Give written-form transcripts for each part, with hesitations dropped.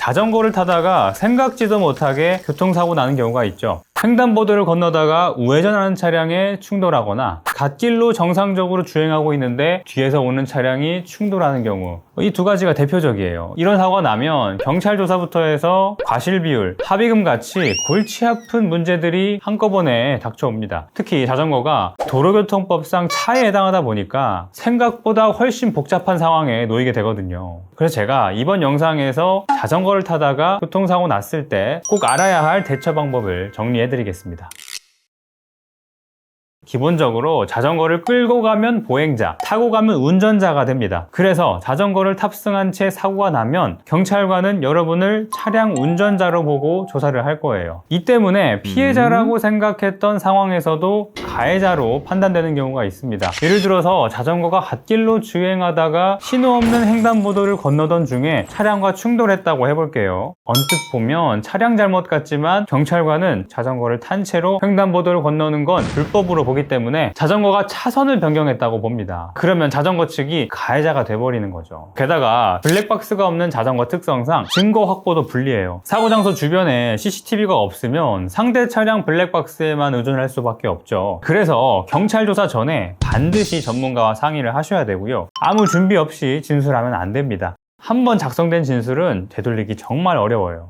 자전거를 타다가 생각지도 못하게 교통사고 나는 경우가 있죠. 횡단보도를 건너다가 우회전하는 차량에 충돌하거나 갓길로 정상적으로 주행하고 있는데 뒤에서 오는 차량이 충돌하는 경우, 이 두 가지가 대표적이에요. 이런 사고가 나면 경찰 조사부터 해서 과실 비율, 합의금 같이 골치 아픈 문제들이 한꺼번에 닥쳐옵니다. 특히 자전거가 도로교통법상 차에 해당하다 보니까 생각보다 훨씬 복잡한 상황에 놓이게 되거든요. 그래서 제가 이번 영상에서 자전거를 타다가 교통사고 났을 때 꼭 알아야 할 대처 방법을 정리해 드리겠습니다. 기본적으로 자전거를 끌고 가면 보행자, 타고 가면 운전자가 됩니다. 그래서 자전거를 탑승한 채 사고가 나면 경찰관은 여러분을 차량 운전자로 보고 조사를 할 거예요. 이 때문에 피해자라고 생각했던 상황에서도 가해자로 판단되는 경우가 있습니다. 예를 들어서 자전거가 갓길로 주행하다가 신호 없는 횡단보도를 건너던 중에 차량과 충돌했다고 해볼게요. 언뜻 보면 차량 잘못 같지만 경찰관은 자전거를 탄 채로 횡단보도를 건너는 건 불법으로 보기 때문에 자전거가 차선을 변경했다고 봅니다. 그러면 자전거 측이 가해자가 돼버리는 거죠. 게다가 블랙박스가 없는 자전거 특성상 증거 확보도 불리해요. 사고 장소 주변에 CCTV가 없으면 상대 차량 블랙박스에만 의존할 수밖에 없죠. 그래서 경찰 조사 전에 반드시 전문가와 상의를 하셔야 되고요. 아무 준비 없이 진술하면 안 됩니다. 한번 작성된 진술은 되돌리기 정말 어려워요.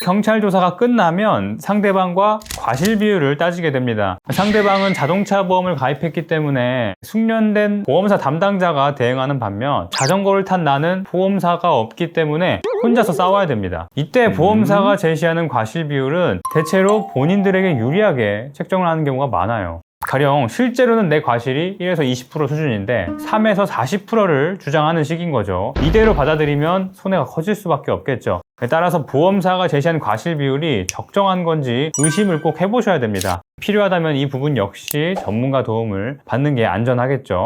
경찰 조사가 끝나면 상대방과 과실 비율을 따지게 됩니다. 상대방은 자동차 보험을 가입했기 때문에 숙련된 보험사 담당자가 대응하는 반면 자전거를 탄 나는 보험사가 없기 때문에 혼자서 싸워야 됩니다. 이때 보험사가 제시하는 과실 비율은 대체로 본인들에게 유리하게 책정을 하는 경우가 많아요. 가령 실제로는 내 과실이 1에서 20% 수준인데 3에서 40%를 주장하는 식인 거죠. 이대로 받아들이면 손해가 커질 수밖에 없겠죠. 따라서 보험사가 제시한 과실 비율이 적정한 건지 의심을 꼭 해보셔야 됩니다. 필요하다면 이 부분 역시 전문가 도움을 받는 게 안전하겠죠.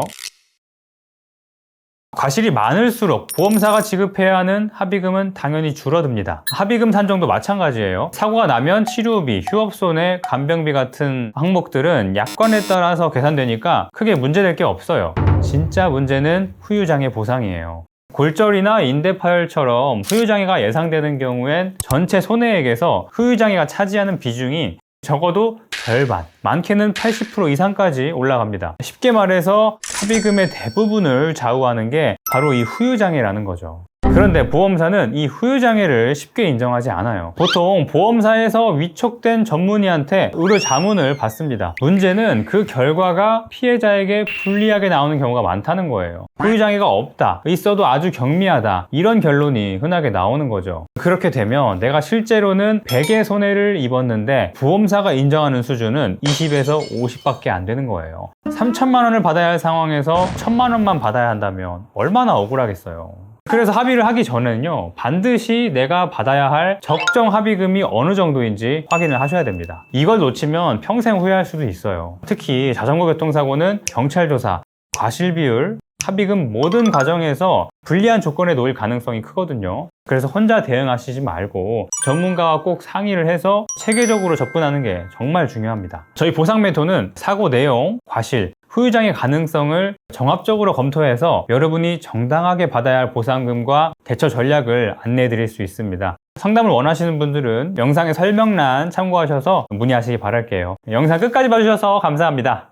과실이 많을수록 보험사가 지급해야 하는 합의금은 당연히 줄어듭니다. 합의금 산정도 마찬가지예요. 사고가 나면 치료비, 휴업손해, 간병비 같은 항목들은 약관에 따라서 계산되니까 크게 문제될 게 없어요. 진짜 문제는 후유장애 보상이에요. 골절이나 인대 파열처럼 후유장애가 예상되는 경우엔 전체 손해액에서 후유장애가 차지하는 비중이 적어도 절반, 많게는 80% 이상까지 올라갑니다. 쉽게 말해서 합의금의 대부분을 좌우하는 게 바로 이 후유장애라는 거죠. 그런데 보험사는 이 후유장애를 쉽게 인정하지 않아요. 보통 보험사에서 위촉된 전문의한테 의료 자문을 받습니다. 문제는 그 결과가 피해자에게 불리하게 나오는 경우가 많다는 거예요. 후유장애가 없다, 있어도 아주 경미하다, 이런 결론이 흔하게 나오는 거죠. 그렇게 되면 내가 실제로는 100의 손해를 입었는데 보험사가 인정하는 수준은 20에서 50밖에 안 되는 거예요. 3천만 원을 받아야 할 상황에서 1,000만 원만 받아야 한다면 얼마나 억울하겠어요. 그래서 합의를 하기 전에는요, 반드시 내가 받아야 할 적정 합의금이 어느 정도인지 확인을 하셔야 됩니다. 이걸 놓치면 평생 후회할 수도 있어요. 특히 자전거 교통사고는 경찰 조사, 과실 비율, 합의금 모든 과정에서 불리한 조건에 놓일 가능성이 크거든요. 그래서 혼자 대응하시지 말고 전문가와 꼭 상의를 해서 체계적으로 접근하는 게 정말 중요합니다. 저희 보상 매도는 사고 내용, 과실, 후유장애 가능성을 종합적으로 검토해서 여러분이 정당하게 받아야 할 보상금과 대처 전략을 안내해 드릴 수 있습니다. 상담을 원하시는 분들은 영상의 설명란 참고하셔서 문의하시기 바랄게요. 영상 끝까지 봐주셔서 감사합니다.